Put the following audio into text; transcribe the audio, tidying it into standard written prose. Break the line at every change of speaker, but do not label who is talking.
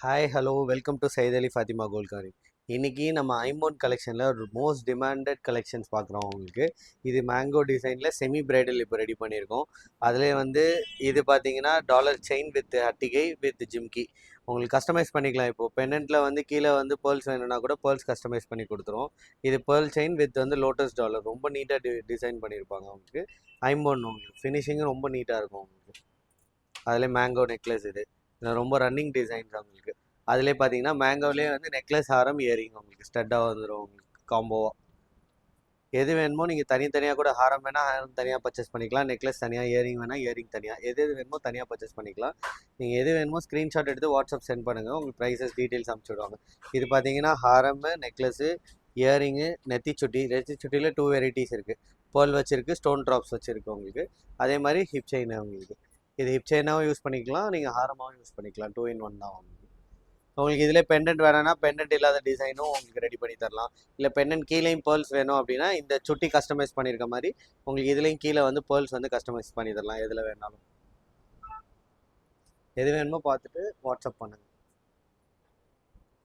Hi hello welcome to Syed Ali Fathima கோல்காரி. இன்னைக்கு நம்ம ஐமோன் கலெக்ஷனில் ஒரு மோஸ்ட் டிமாண்டட் கலெக்ஷன்ஸ் பார்க்குறோம். உங்களுக்கு இது மேங்கோ டிசைனில் செமி பிரைடல் இப்போ ரெடி பண்ணியிருக்கோம். அதிலே வந்து இது பார்த்தீங்கன்னா டாலர் செயின் வித் அட்டிகை வித் ஜிம்கி உங்களுக்கு கஸ்டமைஸ் பண்ணிக்கலாம். இப்போது பென்னண்ட்டில் வந்து கீழே வந்து பேர்ல்ஸ் வேணும்னா கூட பேர்ல்ஸ் கஸ்டமைஸ் பண்ணி கொடுத்துருவோம். இது பேர்ல் செயின் வித் வந்து லோட்டஸ் டாலர் ரொம்ப நீட்டாக டிசைன் பண்ணியிருப்பாங்க. உங்களுக்கு ஐமோன் உங்களுக்கு ஃபினிஷிங்கும் ரொம்ப நீட்டாக இருக்கும். உங்களுக்கு அதிலே மேங்கோ நெக்லஸ் இது ரொம்ப ரன்னிங் டிசைன்ஸ் உங்களுக்கு. அதிலே பார்த்தீங்கன்னா மேங்கோலேயே வந்து நெக்லஸ் ஹாரம் இயரிங் உங்களுக்கு ஸ்டட்டாக வந்துடும். உங்களுக்கு காம்போவாக எது வேணுமோ நீங்கள் தனித்தனியாக கூட ஹாரம் வேணால் ஹாரம் தனியாக பர்ச்சேஸ் பண்ணிக்கலாம், நெக்லஸ் தனியாக, இயரிங் வேணால் இயரிங் தனியாக, எது வேணுமோ தனியாக பர்ச்சேஸ் பண்ணிக்கலாம். நீங்கள் எது வேணுமோ ஸ்க்ரீன்ஷாட் எடுத்து வாட்ஸ்அப் சென்ட் பண்ணுங்கள், உங்களுக்கு ப்ரைஸஸ் டீட்டெயில்ஸ் அனுப்பிச்சுடுவாங்க. இது பார்த்தீங்கன்னா ஹாரமு, நெக்லஸ்ஸு, இயரிங்கு, நெத்திச்சுட்டியில் 2 வெரைட்டிஸ் இருக்குது. பேர்ல் வச்சுருக்கு, ஸ்டோன் ட்ராப்ஸ் வச்சுருக்கு உங்களுக்கு. அதே மாதிரி ஹிப் செயின் உங்களுக்கு. இது ஹிப் செயினாகவும் யூஸ் பண்ணிக்கலாம், நீங்கள் ஹாரமாகவும் யூஸ் பண்ணிக்கலாம். 2 in 1 தான் உங்களுக்கு. உங்களுக்கு இதில் பெண்டன்ட் வேணும்னா பெண்டன்ட் இல்லாத டிசைனும் உங்களுக்கு ரெடி பண்ணி தரலாம். இல்லை பெண்டன்ட் கீழேயும் பேர்ல்ஸ் வேணும் அப்படின்னா இந்த சுட்டி கஸ்டமைஸ் பண்ணியிருக்க மாதிரி உங்களுக்கு இதுலேயும் கீழே வந்து பேர்ல்ஸ் வந்து கஸ்டமைஸ் பண்ணி தரலாம். எதில் வேணாலும் எது வேணுமோ பார்த்துட்டு வாட்ஸ்அப் பண்ணுங்கள்.